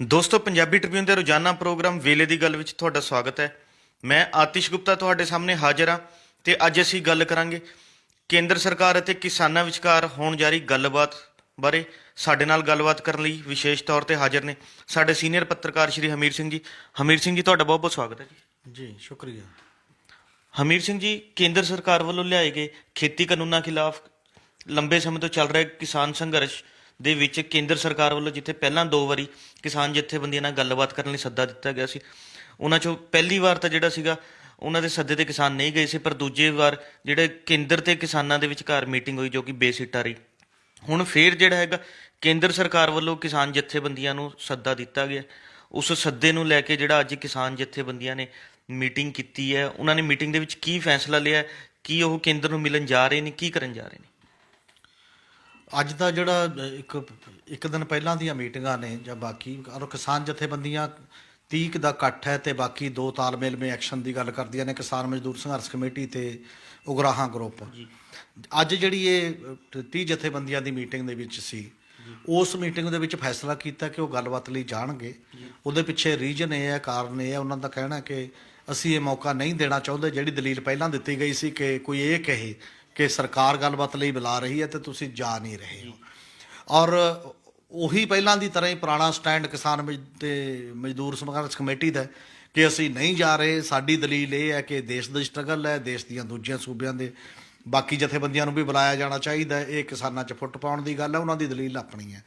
ਦੋਸਤੋ, ਪੰਜਾਬੀ ਟ੍ਰਿਬਿਊਨ ਦੇ ਰੋਜ਼ਾਨਾ ਪ੍ਰੋਗਰਾਮ ਵੇਲੇ ਦੀ ਗੱਲ ਵਿੱਚ ਤੁਹਾਡਾ ਸਵਾਗਤ ਹੈ। ਮੈਂ ਆਤਿਸ਼ ਗੁਪਤਾ ਤੁਹਾਡੇ ਸਾਹਮਣੇ ਹਾਜ਼ਰ ਹਾਂ ਤੇ ਅੱਜ ਅਸੀਂ ਗੱਲ ਕਰਾਂਗੇ ਕੇਂਦਰ ਸਰਕਾਰ ਅਤੇ ਕਿਸਾਨਾਂ ਵਿਚਕਾਰ ਹੋਣ ਜਾ ਰਹੀ ਗੱਲਬਾਤ ਬਾਰੇ। ਸਾਡੇ ਨਾਲ ਗੱਲਬਾਤ ਕਰਨ ਲਈ ਵਿਸ਼ੇਸ਼ ਤੌਰ ਤੇ ਹਾਜ਼ਰ ਨੇ ਸਾਡੇ ਸੀਨੀਅਰ ਪੱਤਰਕਾਰ ਸ਼੍ਰੀ ਹਮੀਰ ਸਿੰਘ ਜੀ। ਹਮੀਰ ਸਿੰਘ ਜੀ, ਤੁਹਾਡਾ ਬਹੁਤ ਬਹੁਤ ਸਵਾਗਤ ਹੈ ਜੀ। ਜੀ ਸ਼ੁਕਰੀਆ। ਹਮੀਰ ਸਿੰਘ ਜੀ, ਕੇਂਦਰ ਸਰਕਾਰ ਵੱਲੋਂ ਲਿਆਏ ਗਏ ਖੇਤੀ ਕਾਨੂੰਨਾਂ ਖਿਲਾਫ ਲੰਬੇ ਸਮੇਂ ਤੋਂ ਚੱਲ ਰਿਹਾ ਕਿਸਾਨ ਸੰਘਰਸ਼ ਦੇ ਵਿੱਚ ਕੇਂਦਰ ਸਰਕਾਰ ਵੱਲੋਂ ਜਿੱਥੇ ਪਹਿਲਾਂ 2 ਵਾਰੀ ਕਿਸਾਨ ਜਥੇਬੰਦੀਆਂ ਨਾਲ ਗੱਲਬਾਤ ਕਰਨ ਲਈ ਸੱਦਾ ਦਿੱਤਾ ਗਿਆ ਸੀ, ਉਹਨਾਂ 'ਚੋਂ ਪਹਿਲੀ ਵਾਰ ਤਾਂ ਜਿਹੜਾ ਸੀਗਾ ਉਹਨਾਂ ਦੇ ਸੱਦੇ 'ਤੇ ਕਿਸਾਨ ਨਹੀਂ ਗਏ ਸੀ, ਪਰ ਦੂਜੇ ਵਾਰ ਜਿਹੜੇ ਕੇਂਦਰ ਤੇ ਕਿਸਾਨਾਂ ਦੇ ਵਿਚਕਾਰ ਮੀਟਿੰਗ ਹੋਈ ਜੋ ਕਿ ਬੇਸਿੱਟਾ ਰਹੀ। ਹੁਣ ਫੇਰ ਜਿਹੜਾ ਹੈਗਾ ਕੇਂਦਰ ਸਰਕਾਰ ਵੱਲੋਂ ਕਿਸਾਨ ਜਥੇਬੰਦੀਆਂ ਨੂੰ ਸੱਦਾ ਦਿੱਤਾ ਗਿਆ। ਉਸ ਸੱਦੇ ਨੂੰ ਲੈ ਕੇ ਜਿਹੜਾ ਅੱਜ ਕਿਸਾਨ ਜਥੇਬੰਦੀਆਂ ਨੇ ਮੀਟਿੰਗ ਕੀਤੀ ਹੈ, ਉਹਨਾਂ ਨੇ ਮੀਟਿੰਗ ਦੇ ਵਿੱਚ ਕੀ ਫੈਸਲਾ ਲਿਆ, ਕੀ ਉਹ ਕੇਂਦਰ ਨੂੰ ਮਿਲਣ ਜਾ ਰਹੇ ਨੇ, ਕੀ ਕਰਨ ਜਾ ਰਹੇ ਨੇ? ਅੱਜ ਦਾ ਜਿਹੜਾ ਇੱਕ ਦਿਨ ਪਹਿਲਾਂ ਦੀਆਂ ਮੀਟਿੰਗਾਂ ਨੇ ਜਾਂ ਬਾਕੀ ਔਰ ਕਿਸਾਨ ਜਥੇਬੰਦੀਆਂ 30 ਦਾ ਇਕੱਠ ਹੈ ਤੇ ਬਾਕੀ 2 ਤਾਲਮੇਲ ਮੇ ਐਕਸ਼ਨ ਦੀ ਗੱਲ ਕਰਦੀਆਂ ਨੇ, ਕਿਸਾਨ ਮਜ਼ਦੂਰ ਸੰਘਰਸ਼ ਕਮੇਟੀ ਤੇ ਉਗਰਾਹਾਂ ਗਰੁੱਪ। ਅੱਜ ਜਿਹੜੀ ਇਹ 30 ਜਥੇਬੰਦੀਆਂ ਦੀ ਮੀਟਿੰਗ ਦੇ ਵਿੱਚ ਸੀ, ਉਸ ਮੀਟਿੰਗ ਦੇ ਵਿੱਚ ਫੈਸਲਾ ਕੀਤਾ ਕਿ ਉਹ ਗੱਲਬਾਤ ਲਈ ਜਾਣਗੇ। ਉਹਦੇ ਪਿੱਛੇ ਰੀਜਨ ਇਹ ਹੈ, ਕਾਰਨ ਇਹ ਹੈ, ਉਹਨਾਂ ਦਾ ਕਹਿਣਾ ਕਿ ਅਸੀਂ ਇਹ ਮੌਕਾ ਨਹੀਂ ਦੇਣਾ ਚਾਹੁੰਦੇ। ਜਿਹੜੀ ਦਲੀਲ ਪਹਿਲਾਂ ਦਿੱਤੀ ਗਈ ਸੀ ਕਿ ਕੋਈ ਇਹ ਕਹੇ ਕਿ ਸਰਕਾਰ ਗੱਲਬਾਤ ਲਈ ਬੁਲਾ ਰਹੀ ਹੈ ਤੇ ਤੁਸੀਂ ਜਾ ਨਹੀਂ ਰਹੇ ਹੋ, ਔਰ ਉਹੀ ਪਹਿਲਾਂ ਦੀ ਤਰ੍ਹਾਂ ਹੀ ਪੁਰਾਣਾ ਸਟੈਂਡ ਕਿਸਾਨ ਤੇ ਮਜ਼ਦੂਰ ਸੰਘਰਸ਼ ਕਮੇਟੀ ਦਾ ਕਿ ਅਸੀਂ ਨਹੀਂ ਜਾ ਰਹੇ। ਸਾਡੀ ਦਲੀਲ ਇਹ ਹੈ ਕਿ ਦੇਸ਼ ਦਾ ਸਟਰਗਲ ਹੈ, ਦੇਸ਼ ਦੀਆਂ ਦੂਜੀਆਂ ਸੂਬਿਆਂ ਦੇ ਬਾਕੀ ਜਥੇਬੰਦੀਆਂ ਨੂੰ ਵੀ ਬੁਲਾਇਆ ਜਾਣਾ ਚਾਹੀਦਾ। ਇਹ ਕਿਸਾਨਾਂ 'ਚ ਫੁੱਟ ਪਾਉਣ ਦੀ ਗੱਲ ਹੈ, ਉਹਨਾਂ ਦੀ ਦਲੀਲ ਆਪਣੀ ਹੈ।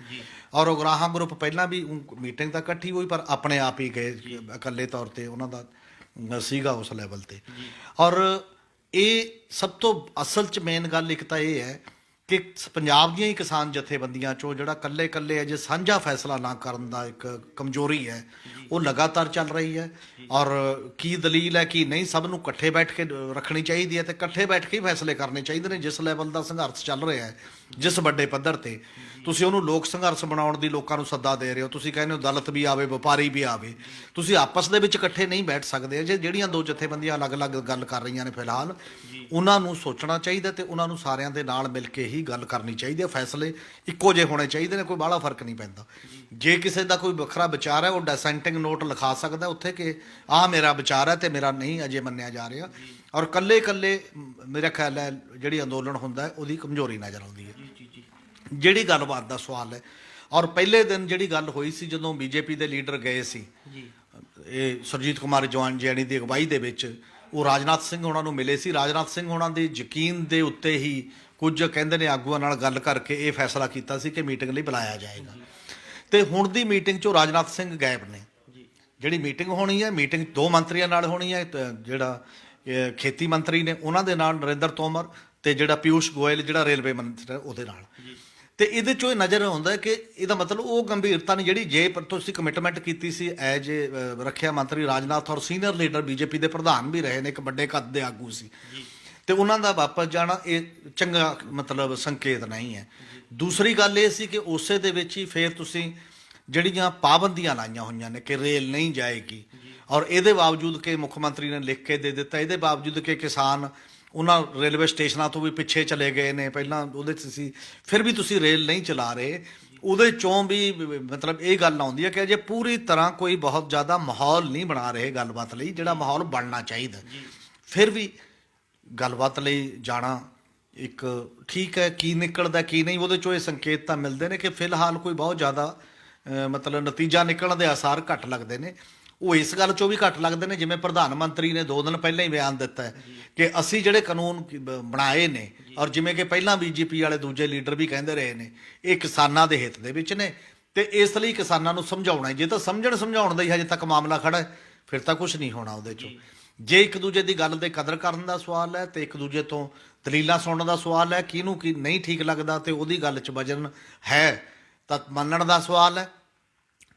ਔਰ ਉਗਰਾਹਾਂ ਗਰੁੱਪ ਪਹਿਲਾਂ ਵੀ ਮੀਟਿੰਗ ਤਾਂ ਇਕੱਠੀ ਹੋਈ ਪਰ ਆਪਣੇ ਆਪ ਹੀ ਗਏ, ਇਕੱਲੇ ਤੌਰ 'ਤੇ ਉਹਨਾਂ ਦਾ ਸੀਗਾ ਉਸ ਲੈਵਲ 'ਤੇ। ਔਰ ਇਹ ਸਭ ਤੋਂ ਅਸਲ 'ਚ ਮੇਨ ਗੱਲ ਇੱਕ ਤਾਂ ਇਹ ਹੈ ਕਿ ਪੰਜਾਬ ਦੀਆਂ ਹੀ ਕਿਸਾਨ ਜਥੇਬੰਦੀਆਂ 'ਚੋਂ ਜਿਹੜਾ ਇਕੱਲੇ ਅਜੇ ਸਾਂਝਾ ਫੈਸਲਾ ਨਾ ਕਰਨ ਦਾ ਇੱਕ ਕਮਜ਼ੋਰੀ ਹੈ, ਉਹ ਲਗਾਤਾਰ ਚੱਲ ਰਹੀ ਹੈ। ਔਰ ਕੀ ਦਲੀਲ ਹੈ ਕਿ ਨਹੀਂ, ਸਭ ਨੂੰ ਇਕੱਠੇ ਬੈਠ ਕੇ ਰੱਖਣੀ ਚਾਹੀਦੀ ਹੈ ਤੇ ਇਕੱਠੇ ਬੈਠ ਕੇ ਹੀ ਫੈਸਲੇ ਕਰਨੇ ਚਾਹੀਦੇ ਨੇ। ਜਿਸ ਲੈਵਲ ਦਾ ਸੰਘਰਸ਼ ਚੱਲ ਰਿਹਾ ਹੈ, ਜਿਸ ਵੱਡੇ ਪੱਧਰ 'ਤੇ ਤੁਸੀਂ ਉਹਨੂੰ ਲੋਕ ਸੰਘਰਸ਼ ਬਣਾਉਣ ਦੀ ਲੋਕਾਂ ਨੂੰ ਸੱਦਾ ਦੇ ਰਹੇ ਹੋ, ਤੁਸੀਂ ਕਹਿੰਦੇ ਹੋ ਦਲਿਤ ਵੀ ਆਵੇ, ਵਪਾਰੀ ਵੀ ਆਵੇ, ਤੁਸੀਂ ਆਪਸ ਦੇ ਵਿੱਚ ਇਕੱਠੇ ਨਹੀਂ ਬੈਠ ਸਕਦੇ। ਜੇ ਜਿਹੜੀਆਂ 2 ਜਥੇਬੰਦੀਆਂ ਅਲੱਗ-ਅਲੱਗ ਗੱਲ ਕਰ ਰਹੀਆਂ ਨੇ ਫਿਲਹਾਲ, ਉਹਨਾਂ ਨੂੰ ਸੋਚਣਾ ਚਾਹੀਦਾ ਤੇ ਉਹਨਾਂ ਨੂੰ ਸਾਰਿਆਂ ਦੇ ਨਾਲ ਮਿਲ ਕੇ ਹੀ ਗੱਲ ਕਰਨੀ ਚਾਹੀਦੀ ਹੈ। ਫੈਸਲੇ ਇੱਕੋ ਜਿਹੇ ਹੋਣੇ ਚਾਹੀਦੇ ਨੇ, ਕੋਈ ਬਾਹਲਾ ਫਰਕ ਨਹੀਂ ਪੈਂਦਾ। ਜੇ ਕਿਸੇ ਦਾ ਕੋਈ ਵੱਖਰਾ ਵਿਚਾਰ ਹੈ, ਉਹ ਡਿਸੈਂਟਿੰਗ ਨੋਟ ਲਿਖਾ ਸਕਦਾ ਉੱਥੇ ਕਿ ਆਹ ਮੇਰਾ ਵਿਚਾਰ ਹੈ ਤੇ ਮੇਰਾ ਨਹੀਂ ਅਜੇ ਮੰਨਿਆ ਜਾ ਰਿਹਾ। ਔਰ ਇਕੱਲੇ ਮੇਰਾ ਖਿਆਲ ਹੈ ਜਿਹੜੀ ਅੰਦੋਲਨ ਹੁੰਦਾ ਉਹਦੀ ਕਮਜ਼ੋਰੀ ਨਜ਼ਰ ਆਉਂਦੀ ਹੈ। ਜਿਹੜੀ ਗੱਲਬਾਤ ਦਾ ਸਵਾਲ ਹੈ, ਔਰ ਪਹਿਲੇ ਦਿਨ ਜਿਹੜੀ ਗੱਲ ਹੋਈ ਸੀ ਜਦੋਂ ਬੀਜੇਪੀ ਦੇ ਲੀਡਰ ਗਏ ਸੀ, ਇਹ ਸੁਰਜੀਤ ਕੁਮਾਰ ਜੈਣੀ ਦੀ ਅਗਵਾਈ ਦੇ ਵਿੱਚ, ਉਹ ਰਾਜਨਾਥ ਸਿੰਘ ਹੋਣਾ ਨੂੰ ਮਿਲੇ ਸੀ। ਰਾਜਨਾਥ ਸਿੰਘ ਹੋਣਾ ਦੇ ਯਕੀਨ ਦੇ ਉੱਤੇ ਹੀ ਕੁਝ ਕਹਿੰਦੇ ਨੇ ਆਗੂਆਂ ਨਾਲ ਗੱਲ ਕਰਕੇ ਇਹ ਫੈਸਲਾ ਕੀਤਾ ਸੀ ਕਿ ਮੀਟਿੰਗ ਲਈ ਬੁਲਾਇਆ ਜਾਏਗਾ। ਤੇ ਹੁਣ ਦੀ ਮੀਟਿੰਗ 'ਚੋਂ ਰਾਜਨਾਥ ਸਿੰਘ ਗਾਇਬ ਨੇ। ਜਿਹੜੀ ਮੀਟਿੰਗ ਹੋਣੀ ਹੈ, ਮੀਟਿੰਗ 2 ਮੰਤਰੀਆਂ ਨਾਲ ਹੋਣੀ ਹੈ, ਜਿਹੜਾ ਖੇਤੀ ਮੰਤਰੀ ਨੇ ਉਹਨਾਂ ਦੇ ਨਾਲ ਨਰਿੰਦਰ ਤੋਮਰ, ਤੇ ਜਿਹੜਾ ਪਿਊਸ਼ ਗੋਇਲ ਜਿਹੜਾ ਰੇਲਵੇ ਮੰਤਰੀ ਉਹਦੇ ਨਾਲ। ਤੇ ਇਹਦੇ 'ਚੋਂ ਇਹ ਨਜ਼ਰ ਆਉਂਦਾ ਕਿ ਇਹਦਾ ਮਤਲਬ ਉਹ ਗੰਭੀਰਤਾ ਨਹੀਂ ਜਿਹੜੀ ਜੇ ਤੁਸੀਂ ਕਮਿਟਮੈਂਟ ਕੀਤੀ ਸੀ ਐਜ ਰੱਖਿਆ ਮੰਤਰੀ ਰਾਜਨਾਥ, ਔਰ ਸੀਨੀਅਰ ਲੀਡਰ ਬੀਜੇਪੀ ਦੇ ਪ੍ਰਧਾਨ ਵੀ ਰਹੇ ਨੇ, ਇੱਕ ਵੱਡੇ ਕੱਦ ਦੇ ਆਗੂ ਸੀ, ਤੇ ਉਹਨਾਂ ਦਾ ਵਾਪਸ ਜਾਣਾ ਇਹ ਚੰਗਾ ਮਤਲਬ ਸੰਕੇਤ ਨਹੀਂ ਹੈ। ਦੂਸਰੀ ਗੱਲ ਇਹ ਸੀ ਕਿ ਉਸੇ ਦੇ ਵਿੱਚ ਹੀ ਫਿਰ ਤੁਸੀਂ ਜਿਹੜੀਆਂ ਪਾਬੰਦੀਆਂ ਲਾਈਆਂ ਹੋਈਆਂ ਨੇ ਕਿ ਰੇਲ ਨਹੀਂ ਜਾਏਗੀ, ਔਰ ਇਹਦੇ ਬਾਵਜੂਦ ਕਿ ਮੁੱਖ ਮੰਤਰੀ ਨੇ ਲਿਖ ਕੇ ਦੇ ਦਿੱਤਾ, ਇਹਦੇ ਬਾਵਜੂਦ ਕਿ ਕਿਸਾਨ ਉਹਨਾਂ ਰੇਲਵੇ ਸਟੇਸ਼ਨਾਂ ਤੋਂ ਵੀ ਪਿੱਛੇ ਚਲੇ ਗਏ ਨੇ, ਪਹਿਲਾਂ ਉਹਦੇ 'ਚ ਸੀ, ਫਿਰ ਵੀ ਤੁਸੀਂ ਰੇਲ ਨਹੀਂ ਚਲਾ ਰਹੇ। ਉਹਦੇ 'ਚੋਂ ਵੀ ਮਤਲਬ ਇਹ ਗੱਲ ਆਉਂਦੀ ਹੈ ਕਿ ਅਜੇ ਪੂਰੀ ਤਰ੍ਹਾਂ ਕੋਈ ਬਹੁਤ ਜ਼ਿਆਦਾ ਮਾਹੌਲ ਨਹੀਂ ਬਣਾ ਰਹੇ ਗੱਲਬਾਤ ਲਈ, ਜਿਹੜਾ ਮਾਹੌਲ ਬਣਨਾ ਚਾਹੀਦਾ। ਫਿਰ ਵੀ ਗੱਲਬਾਤ ਲਈ ਜਾਣਾ ਇੱਕ ਠੀਕ ਹੈ, ਕੀ ਨਿਕਲਦਾ ਕੀ ਨਹੀਂ ਉਹਦੇ 'ਚੋਂ ਇਹ ਸੰਕੇਤ ਤਾਂ ਮਿਲਦੇ ਨੇ ਕਿ ਫਿਲਹਾਲ ਕੋਈ ਬਹੁਤ ਜ਼ਿਆਦਾ ਮਤਲਬ ਨਤੀਜਾ ਨਿਕਲਣ ਦੇ ਆਸਾਰ ਘੱਟ ਲੱਗਦੇ ਨੇ। ਉਹ ਇਸ ਗੱਲ 'ਚੋਂ ਵੀ ਘੱਟ ਲੱਗਦੇ ਨੇ ਜਿਵੇਂ ਪ੍ਰਧਾਨ ਮੰਤਰੀ ਨੇ 2 ਦਿਨ ਪਹਿਲਾਂ ਹੀ ਬਿਆਨ ਦਿੱਤਾ ਹੈ ਕਿ ਅਸੀਂ ਜਿਹੜੇ ਕਾਨੂੰਨ ਬਣਾਏ ਨੇ, ਔਰ ਜਿਵੇਂ ਕਿ ਪਹਿਲਾਂ ਬੀਜੇਪੀ ਵਾਲੇ ਦੂਜੇ ਲੀਡਰ ਵੀ ਕਹਿੰਦੇ ਰਹੇ ਨੇ, ਇਹ ਕਿਸਾਨਾਂ ਦੇ ਹਿੱਤ ਦੇ ਵਿੱਚ ਨੇ ਤੇ ਇਸ ਲਈ ਕਿਸਾਨਾਂ ਨੂੰ ਸਮਝਾਉਣਾ। ਜੇ ਤਾਂ ਸਮਝਾਉਣ ਦਾ ਹੀ ਹਜੇ ਤੱਕ ਮਾਮਲਾ ਖੜਾ ਹੈ, ਫਿਰ ਤਾਂ ਕੁਝ ਨਹੀਂ ਹੋਣਾ ਉਹਦੇ 'ਚੋਂ। ਜੇ ਇੱਕ ਦੂਜੇ ਦੀ ਗੱਲ ਦੇ ਕਦਰ ਕਰਨ ਦਾ ਸਵਾਲ ਹੈ ਤੇ ਇੱਕ ਦੂਜੇ ਤੋਂ ਦਲੀਲਾਂ ਸੁਣਨ ਦਾ ਸਵਾਲ ਹੈ, ਕਿਹਨੂੰ ਕੀ ਨਹੀਂ ਠੀਕ ਲੱਗਦਾ ਤੇ ਉਹਦੀ ਗੱਲ 'ਚ ਵਜਨ ਹੈ ਤਾਂ ਮੰਨਣ ਦਾ ਸਵਾਲ ਹੈ,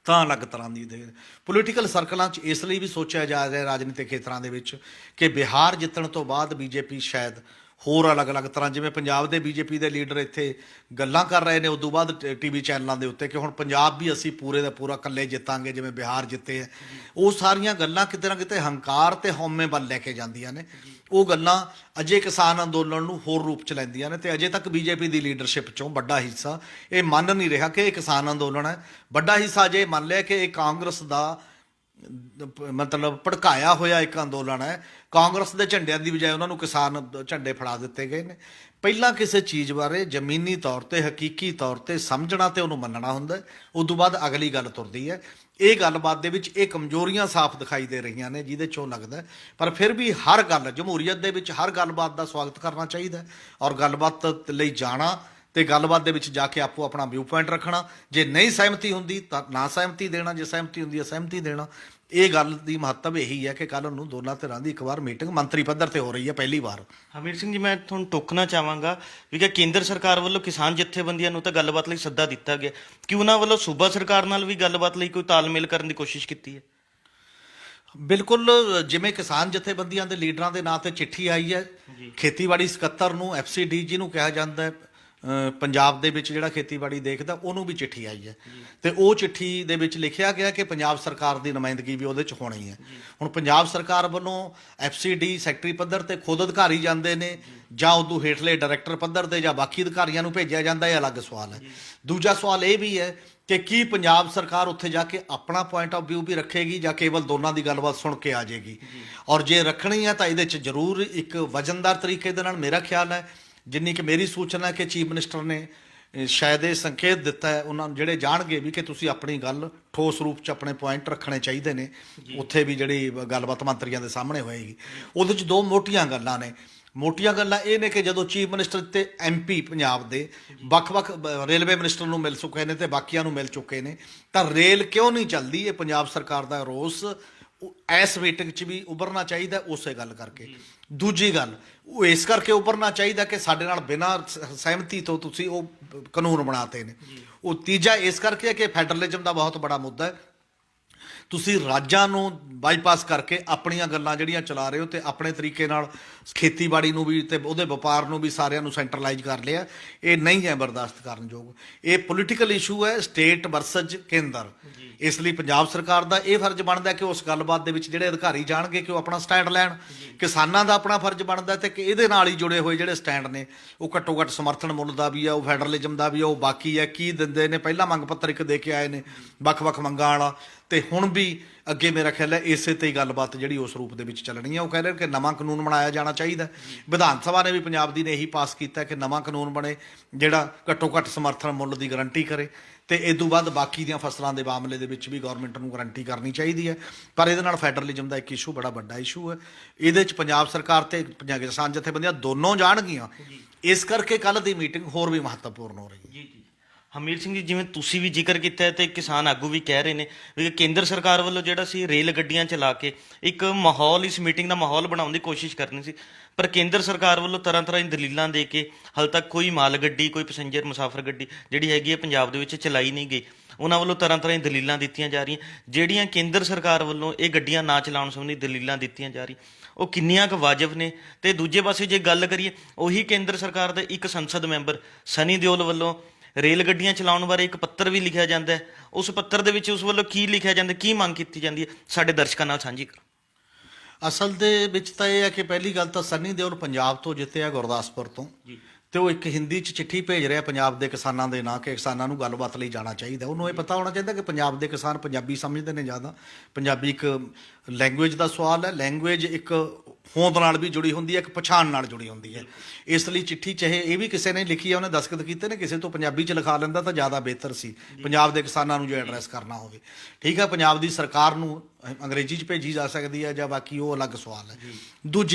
ਤਾਂ ਅਲੱਗ ਤਰ੍ਹਾਂ ਦੀ ਪੋਲੀਟੀਕਲ ਸਰਕਲਾਂ 'ਚ ਇਸ ਲਈ ਵੀ ਸੋਚਿਆ ਜਾ ਰਿਹਾ ਰਾਜਨੀਤਿਕ ਖੇਤਰਾਂ ਦੇ ਵਿੱਚ ਕਿ ਬਿਹਾਰ ਜਿੱਤਣ ਤੋਂ ਬਾਅਦ ਬੀਜੇਪੀ ਸ਼ਾਇਦ ਹੋਰ ਅਲੱਗ-ਅਲੱਗ ਤਰ੍ਹਾਂ, ਜਿਵੇਂ ਪੰਜਾਬ ਦੇ ਬੀਜੇਪੀ ਦੇ ਲੀਡਰ ਇੱਥੇ ਗੱਲਾਂ ਕਰ ਰਹੇ ਨੇ ਉਦੋਂ ਬਾਅਦ ਟੀਵੀ ਚੈਨਲਾਂ ਦੇ ਉੱਤੇ ਕਿ ਹੁਣ ਪੰਜਾਬ ਵੀ ਅਸੀਂ ਪੂਰੇ ਦਾ ਪੂਰਾ ਇਕੱਲੇ ਜਿੱਤਾਂਗੇ ਜਿਵੇਂ ਬਿਹਾਰ ਜਿੱਤੇ ਹੈ, ਉਹ ਸਾਰੀਆਂ ਗੱਲਾਂ ਕਿਤੇ ਨਾ ਕਿਤੇ ਹੰਕਾਰ ਤੇ ਹਉਮੈ ਵੱਲ ਲੈ ਕੇ ਜਾਂਦੀਆਂ ਨੇ। ਉਹ ਗੱਲਾਂ ਅਜੇ ਕਿਸਾਨ ਅੰਦੋਲਨ ਨੂੰ ਹੋਰ ਰੂਪ ਚ ਲੈਂਦੀਆਂ ਨੇ ਤੇ ਅਜੇ ਤੱਕ ਬੀਜੇਪੀ ਦੀ ਲੀਡਰਸ਼ਿਪ ਚੋਂ ਵੱਡਾ ਹਿੱਸਾ ਇਹ ਮੰਨ ਨਹੀਂ ਰਿਹਾ ਕਿ ਇਹ ਕਿਸਾਨ ਅੰਦੋਲਨ ਹੈ। ਵੱਡਾ ਹਿੱਸਾ ਅਜੇ ਮੰਨ ਲਿਆ ਕਿ ਇਹ ਕਾਂਗਰਸ ਦਾ ਮਤਲਬ ਭੜਕਾਇਆ ਹੋਇਆ ਇੱਕ ਅੰਦੋਲਨ ਹੈ। ਕਾਂਗਰਸ ਦੇ ਝੰਡਿਆਂ ਦੀ ਬਜਾਏ ਉਹਨਾਂ ਨੂੰ ਕਿਸਾਨ ਝੰਡੇ ਫੜਾ ਦਿੱਤੇ ਗਏ ਨੇ। ਪਹਿਲਾਂ ਕਿਸੇ ਚੀਜ਼ ਬਾਰੇ ਜ਼ਮੀਨੀ ਤੌਰ ਤੇ ਹਕੀਕੀ ਤੌਰ ਤੇ ਸਮਝਣਾ ਤੇ ਉਹਨੂੰ ਮੰਨਣਾ ਹੁੰਦਾ, ਉਸ ਤੋਂ ਬਾਅਦ ਅਗਲੀ ਗੱਲ ਤੁਰਦੀ ਹੈ। ਇਹ ਗੱਲਬਾਤ ਦੇ ਵਿੱਚ ਇਹ ਕਮਜ਼ੋਰੀਆਂ ਸਾਫ਼ ਦਿਖਾਈ ਦੇ ਰਹੀਆਂ ਨੇ ਜਿਹਦੇ ਚੋਂ ਲੱਗਦਾ, ਪਰ ਫਿਰ ਵੀ ਹਰ ਗੱਲ ਜਮਹੂਰੀਅਤ ਦੇ ਵਿੱਚ ਹਰ ਗੱਲਬਾਤ ਦਾ ਸਵਾਗਤ ਕਰਨਾ ਚਾਹੀਦਾ ਔਰ ਗੱਲਬਾਤ ਲਈ ਜਾਣਾ ਤੇ ਗੱਲਬਾਤ ਦੇ ਵਿੱਚ ਜਾ ਕੇ ਆਪੋ ਆਪਣਾ ਵਿਊ ਪੁਆਇੰਟ ਰੱਖਣਾ। ਜੇ ਨਹੀਂ ਸਹਿਮਤੀ ਹੁੰਦੀ ਤਾਂ ਨਾ ਸਹਿਮਤੀ ਦੇਣਾ, ਜੇ ਸਹਿਮਤੀ ਹੁੰਦੀ ਹੈ ਸਹਿਮਤੀ ਦੇਣਾ। ਇਹ ਗੱਲ ਦੀ ਮਹੱਤਵ ਇਹੀ ਹੈ ਕਿ ਕੱਲ੍ਹ ਨੂੰ ਦੋਨਾਂ ਧਿਰਾਂ ਦੀ ਇੱਕ ਵਾਰ ਮੀਟਿੰਗ ਮੰਤਰੀ ਪੱਧਰ ਤੇ ਹੋ ਰਹੀ ਹੈ ਪਹਿਲੀ ਵਾਰ। ਹਮੀਰ ਸਿੰਘ ਜੀ, ਮੈਂ ਤੁਹਾਨੂੰ ਟੋਕਣਾ ਚਾਹਾਂਗਾ ਵੀ ਕਿ ਕੇਂਦਰ ਸਰਕਾਰ ਵੱਲੋਂ ਕਿਸਾਨ ਜਥੇਬੰਦੀਆਂ ਨੂੰ ਤਾਂ ਗੱਲਬਾਤ ਲਈ ਸੱਦਾ ਦਿੱਤਾ ਗਿਆ, ਕਿ ਉਹਨਾਂ ਵੱਲੋਂ ਸੂਬਾ ਸਰਕਾਰ ਨਾਲ ਵੀ ਗੱਲਬਾਤ ਲਈ ਕੋਈ ਤਾਲਮੇਲ ਕਰਨ ਦੀ ਕੋਸ਼ਿਸ਼ ਕੀਤੀ ਹੈ? ਬਿਲਕੁਲ, ਜਿਵੇਂ ਕਿਸਾਨ ਜਥੇਬੰਦੀਆਂ ਦੇ ਲੀਡਰਾਂ ਦੇ ਨਾਂ ਤੇ ਚਿੱਠੀ ਆਈ ਹੈ, ਖੇਤੀਬਾੜੀ ਸਕੱਤਰ ਨੂੰ FCD ਜਿਹਨੂੰ ਕਿਹਾ ਜਾਂਦਾ ਹੈ ਪੰਜਾਬ ਦੇ ਵਿੱਚ ਜਿਹੜਾ ਖੇਤੀਬਾੜੀ ਦੇਖਦਾ, ਉਹਨੂੰ ਵੀ ਚਿੱਠੀ ਆਈ ਹੈ ਤੇ ਉਹ ਚਿੱਠੀ ਦੇ ਵਿੱਚ ਲਿਖਿਆ ਗਿਆ ਕਿ ਪੰਜਾਬ ਸਰਕਾਰ ਦੀ ਨੁਮਾਇੰਦਗੀ ਵੀ ਉਹਦੇ 'ਚ ਹੋਣੀ ਹੈ। ਹੁਣ ਪੰਜਾਬ ਸਰਕਾਰ ਵੱਲੋਂ FCD ਸੈਕਟਰੀ ਪੱਧਰ ਤੇ ਖੁਦ ਅਧਿਕਾਰੀ ਜਾਂਦੇ ਨੇ ਜਾਂ ਉਦੋਂ ਹੇਠਲੇ ਡਾਇਰੈਕਟਰ ਪੱਧਰ ਤੇ ਜਾਂ ਬਾਕੀ ਅਧਿਕਾਰੀਆਂ ਨੂੰ ਭੇਜਿਆ ਜਾਂਦਾ, ਇਹ ਅਲੱਗ ਸਵਾਲ ਹੈ। ਦੂਜਾ ਸਵਾਲ ਇਹ ਵੀ ਹੈ ਕਿ ਕੀ ਪੰਜਾਬ ਸਰਕਾਰ ਉੱਥੇ ਜਾ ਕੇ ਆਪਣਾ ਪੁਆਇੰਟ ਆਫ ਵਿਊ ਵੀ ਰੱਖੇਗੀ ਜਾਂ ਕੇਵਲ ਦੋਨਾਂ ਦੀ ਗੱਲਬਾਤ ਸੁਣ ਕੇ ਆ ਜਾਏਗੀ? ਔਰ ਜੇ ਰੱਖਣੀ ਹੈ ਤਾਂ ਇਹਦੇ 'ਚ ਜ਼ਰੂਰ ਇੱਕ ਵਜ਼ਨਦਾਰ ਤਰੀਕੇ ਦੇ ਨਾਲ, ਮੇਰਾ ਖਿਆਲ ਹੈ ਜਿੰਨੀ ਕਿ ਮੇਰੀ ਸੂਚਨਾ ਕਿ ਚੀਫ ਮਿਨਿਸਟਰ ਨੇ ਸ਼ਾਇਦ ਇਹ ਸੰਕੇਤ ਦਿੱਤਾ ਹੈ ਉਹਨਾਂ ਨੂੰ ਜਿਹੜੇ ਜਾਣਗੇ ਵੀ ਕਿ ਤੁਸੀਂ ਆਪਣੀ ਗੱਲ ਠੋਸ ਰੂਪ 'ਚ ਆਪਣੇ ਪੁਆਇੰਟ ਰੱਖਣੇ ਚਾਹੀਦੇ ਨੇ। ਉੱਥੇ ਵੀ ਜਿਹੜੀ ਗੱਲਬਾਤ ਮੰਤਰੀਆਂ ਦੇ ਸਾਹਮਣੇ ਹੋਏਗੀ ਉਹਦੇ 'ਚ ਦੋ ਮੋਟੀਆਂ ਗੱਲਾਂ ਨੇ। ਮੋਟੀਆਂ ਗੱਲਾਂ ਇਹ ਨੇ ਕਿ ਜਦੋਂ ਚੀਫ ਮਿਨਿਸਟਰ ਤੇ MP ਪੰਜਾਬ ਦੇ ਵੱਖ-ਵੱਖ ਰੇਲਵੇ ਮਿਨਿਸਟਰ ਨੂੰ ਮਿਲ ਚੁੱਕੇ ਨੇ ਤੇ ਬਾਕੀਆਂ ਨੂੰ ਮਿਲ ਚੁੱਕੇ ਨੇ, ਤਾਂ ਰੇਲ ਕਿਉਂ ਨਹੀਂ ਚੱਲਦੀ, ਇਹ ਪੰਜਾਬ ਸਰਕਾਰ ਦਾ ਰੋਸ ਇਸ ਮੀਟਿੰਗ 'ਚ ਵੀ ਉਭਰਨਾ ਚਾਹੀਦਾ ਉਸੇ ਗੱਲ ਕਰਕੇ। ਦੂਜੀ ਗੱਲ ਉਹ ਇਸ ਕਰਕੇ ਉਭਰਨਾ ਚਾਹੀਦਾ ਕਿ ਸਾਡੇ ਨਾਲ ਬਿਨਾਂ ਸਹਿਮਤੀ ਤੋਂ ਤੁਸੀਂ ਉਹ ਕਾਨੂੰਨ ਬਣਾਤੇ ਨੇ। ਉਹ ਤੀਜਾ ਇਸ ਕਰਕੇ ਕਿ ਫੈਡਰਲਿਜ਼ਮ ਦਾ ਬਹੁਤ ਬੜਾ ਮੁੱਦਾ ਹੈ। ਤੁਸੀਂ ਰਾਜਾਂ ਨੂੰ ਬਾਈਪਾਸ ਕਰਕੇ ਆਪਣੀਆਂ ਗੱਲਾਂ ਜਿਹੜੀਆਂ ਚਲਾ ਰਹੇ ਹੋ ਤੇ ਆਪਣੇ ਤਰੀਕੇ ਨਾਲ ਖੇਤੀਬਾੜੀ ਨੂੰ ਵੀ ਤੇ ਉਹਦੇ ਵਪਾਰ ਨੂੰ ਵੀ ਸਾਰਿਆਂ ਨੂੰ ਸੈਂਟਰਲਾਈਜ਼ ਕਰ ਲਿਆ। ਇਹ ਨਹੀਂ ਹੈ ਬਰਦਾਸ਼ਤ ਕਰਨਯੋਗ। ਇਹ ਪੋਲੀਟੀਕਲ ਇਸ਼ੂ ਹੈ ਸਟੇਟ ਵਰਸਜ ਕੇਂਦਰ। ਇਸ ਲਈ ਪੰਜਾਬ ਸਰਕਾਰ ਦਾ ਇਹ ਫਰਜ਼ ਬਣਦਾ ਕਿ ਉਸ ਗੱਲਬਾਤ ਦੇ ਵਿੱਚ ਜਿਹੜੇ ਅਧਿਕਾਰੀ ਜਾਣਗੇ ਕਿ ਉਹ ਆਪਣਾ ਸਟੈਂਡ ਲੈਣ। ਕਿਸਾਨਾਂ ਦਾ ਆਪਣਾ ਫਰਜ਼ ਬਣਦਾ ਤੇ ਕਿ ਇਹਦੇ ਨਾਲ ਹੀ ਜੁੜੇ ਹੋਏ ਜਿਹੜੇ ਸਟੈਂਡ ਨੇ ਉਹ ਘੱਟੋ ਘੱਟ ਸਮਰਥਨ ਮੁੱਲ ਦਾ ਵੀ ਆ, ਉਹ ਫੈਡਰਲਿਜ਼ਮ ਦਾ ਵੀ ਆ, ਉਹ ਬਾਕੀ ਹੈ ਕੀ ਦਿੰਦੇ ਨੇ। ਪਹਿਲਾਂ ਮੰਗ ਪੱਤਰ ਇੱਕ ਦੇ ਕੇ ਆਏ ਨੇ ਵੱਖ-ਵੱਖ ਮੰਗਾਂ ਵਾਲਾ, ਤੇ ਹੁਣ ਵੀ ਅੱਗੇ ਮੇਰਾ ਖਿਆਲ ਹੈ ਇਸੇ ਤੇ ਹੀ ਗੱਲਬਾਤ ਜਿਹੜੀ ਉਸ ਰੂਪ ਦੇ ਵਿੱਚ ਚੱਲਣੀ ਹੈ। ਉਹ ਕਹਿ ਰਹੇ ਕਿ ਨਵਾਂ ਕਾਨੂੰਨ ਬਣਾਇਆ ਜਾਣਾ ਚਾਹੀਦਾ। ਵਿਧਾਨ ਸਭਾ ਨੇ ਵੀ ਪੰਜਾਬ ਦੀ ਨੇ ਇਹੀ ਪਾਸ ਕੀਤਾ ਕਿ ਨਵਾਂ ਕਾਨੂੰਨ ਬਣੇ ਜਿਹੜਾ ਘੱਟੋ ਘੱਟ ਸਮਰਥਨ ਮੁੱਲ ਦੀ ਗਰੰਟੀ ਕਰੇ ਤੇ ਇਸ ਤੋਂ ਬਾਅਦ ਬਾਕੀ ਦੀਆਂ ਫਸਲਾਂ ਦੇ ਮਾਮਲੇ ਦੇ ਵਿੱਚ ਵੀ ਗੌਰਮੈਂਟ ਨੂੰ ਗਰੰਟੀ ਕਰਨੀ ਚਾਹੀਦੀ ਹੈ। ਪਰ ਇਹਦੇ ਨਾਲ ਫੈਡਰਲਿਜ਼ਮ ਦਾ ਇੱਕ ਇਸ਼ੂ ਬੜਾ ਵੱਡਾ ਇਸ਼ੂ ਹੈ। ਇਹਦੇ 'ਚ ਪੰਜਾਬ ਸਰਕਾਰ ਤੇ ਪੰਜਾਬ ਕਿਸਾਨ ਜਥੇਬੰਦੀਆਂ ਦੋਨੋਂ ਜਾਣਗੀਆਂ। ਇਸ ਕਰਕੇ ਕੱਲ੍ਹ ਦੀ ਮੀਟਿੰਗ ਹੋਰ ਵੀ ਮਹੱਤਵਪੂਰਨ ਹੋ ਰਹੀ ਹੈ। ਜੀ ਹਮੀਰ ਸਿੰਘ ਜੀ, ਜਿਵੇਂ ਤੁਸੀਂ ਵੀ ਜ਼ਿਕਰ ਕੀਤਾ ਹੈ ਤੇ ਕਿਸਾਨ ਆਗੂ ਵੀ ਕਹਿ ਰਹੇ ਨੇ ਵੀ ਕੇਂਦਰ ਸਰਕਾਰ ਵੱਲੋਂ ਜਿਹੜਾ ਸੀ ਰੇਲ ਗੱਡੀਆਂ ਚਲਾ ਕੇ ਇੱਕ ਮਾਹੌਲ, ਇਸ ਮੀਟਿੰਗ ਦਾ ਮਾਹੌਲ ਬਣਾਉਣ ਦੀ ਕੋਸ਼ਿਸ਼ ਕਰਨੀ ਸੀ, ਪਰ ਕੇਂਦਰ ਸਰਕਾਰ ਵੱਲੋਂ ਤਰ੍ਹਾਂ ਤਰ੍ਹਾਂ ਦੀ ਦਲੀਲਾਂ ਦੇ ਕੇ ਹਾਲੇ ਤੱਕ ਕੋਈ ਮਾਲ ਗੱਡੀ, ਕੋਈ ਪੈਸੇਂਜਰ ਮੁਸਾਫਰ ਗੱਡੀ ਜਿਹੜੀ ਹੈਗੀ ਹੈ ਪੰਜਾਬ ਦੇ ਵਿੱਚ ਚਲਾਈ ਨਹੀਂ ਗਈ। ਉਹਨਾਂ ਵੱਲੋਂ ਤਰ੍ਹਾਂ ਤਰ੍ਹਾਂ ਦੀ ਦਲੀਲਾਂ ਦਿੱਤੀਆਂ ਜਾ ਰਹੀਆਂ। ਜਿਹੜੀਆਂ ਕੇਂਦਰ ਸਰਕਾਰ ਵੱਲੋਂ ਇਹ ਗੱਡੀਆਂ ਨਾ ਚਲਾਉਣ ਸੰਬੰਧੀ ਦਲੀਲਾਂ ਦਿੱਤੀਆਂ ਜਾ ਰਹੀਆਂ, ਉਹ ਕਿੰਨੀਆਂ ਕੁ ਵਾਜਬ ਨੇ? ਤੇ ਦੂਜੇ ਪਾਸੇ ਜੇ ਗੱਲ ਕਰੀਏ, ਉਹੀ ਕੇਂਦਰ ਸਰਕਾਰ ਦੇ ਇੱਕ ਸੰਸਦ ਮੈਂਬਰ ਸਨੀ ਦਿਓਲ ਵੱਲੋਂ ਰੇਲ ਗੱਡੀਆਂ ਚਲਾਉਣ ਬਾਰੇ ਇੱਕ ਪੱਤਰ ਵੀ ਲਿਖਿਆ ਜਾਂਦਾ ਹੈ। ਉਸ ਪੱਤਰ ਦੇ ਵਿੱਚ ਉਸ ਵੱਲੋਂ ਕੀ ਲਿਖਿਆ ਜਾਂਦਾ, ਕੀ ਮੰਗ ਕੀਤੀ ਜਾਂਦੀ ਹੈ, ਸਾਡੇ ਦਰਸ਼ਕਾਂ ਨਾਲ ਸਾਂਝੀ ਕਰੋ। ਅਸਲ ਦੇ ਵਿੱਚ ਤਾਂ ਇਹ ਹੈ ਕਿ ਪਹਿਲੀ ਗੱਲ ਤਾਂ ਸਨੀ ਦਿਓਲ ਪੰਜਾਬ ਤੋਂ ਜਿੱਤਿਆ, ਗੁਰਦਾਸਪੁਰ ਤੋਂ, ਤੇ ਉਹ ਇੱਕ ਹਿੰਦੀ 'ਚ ਚਿੱਠੀ ਭੇਜ ਰਿਹਾ ਪੰਜਾਬ ਦੇ ਕਿਸਾਨਾਂ ਦੇ ਨਾਂ ਕਿ ਕਿਸਾਨਾਂ ਨੂੰ ਗੱਲਬਾਤ ਲਈ ਜਾਣਾ ਚਾਹੀਦਾ। ਉਹਨੂੰ ਇਹ ਪਤਾ ਹੋਣਾ ਚਾਹੀਦਾ ਕਿ ਪੰਜਾਬ ਦੇ ਕਿਸਾਨ ਪੰਜਾਬੀ ਸਮਝਦੇ ਨੇ ਜ਼ਿਆਦਾ। ਪੰਜਾਬੀ ਇੱਕ ਲੈਂਗੁਏਜ ਦਾ ਸਵਾਲ ਹੈ। ਲੈਂਗੁਏਜ ਇੱਕ ਹੋਂਦ ਨਾਲ ਵੀ ਜੁੜੀ ਹੁੰਦੀ ਹੈ, ਇੱਕ ਪਛਾਣ ਨਾਲ ਜੁੜੀ ਹੁੰਦੀ ਹੈ। ਇਸ ਲਈ ਚਿੱਠੀ ਚਾਹੇ ਇਹ ਵੀ ਕਿਸੇ ਨੇ ਲਿਖੀ ਹੈ, ਉਹਨੇ ਦਸਤਖਤ ਕੀਤੇ ਨੇ, ਕਿਸੇ ਤੋਂ ਪੰਜਾਬੀ 'ਚ ਲਿਖਾ ਲੈਂਦਾ ਤਾਂ ਜ਼ਿਆਦਾ ਬਿਹਤਰ ਸੀ ਪੰਜਾਬ ਦੇ ਕਿਸਾਨਾਂ ਨੂੰ ਜੇ ਐਡਰੈਸ ਕਰਨਾ ਹੋਵੇ। ਠੀਕ ਹੈ, ਪੰਜਾਬ ਦੀ ਸਰਕਾਰ ਨੂੰ ਅੰਗਰੇਜ਼ੀ 'ਚ ਭੇਜੀ ਜਾ ਸਕਦੀ ਹੈ ਜਾਂ ਬਾਕੀ ਉਹ ਅਲੱਗ ਸਵਾਲ ਹੈ।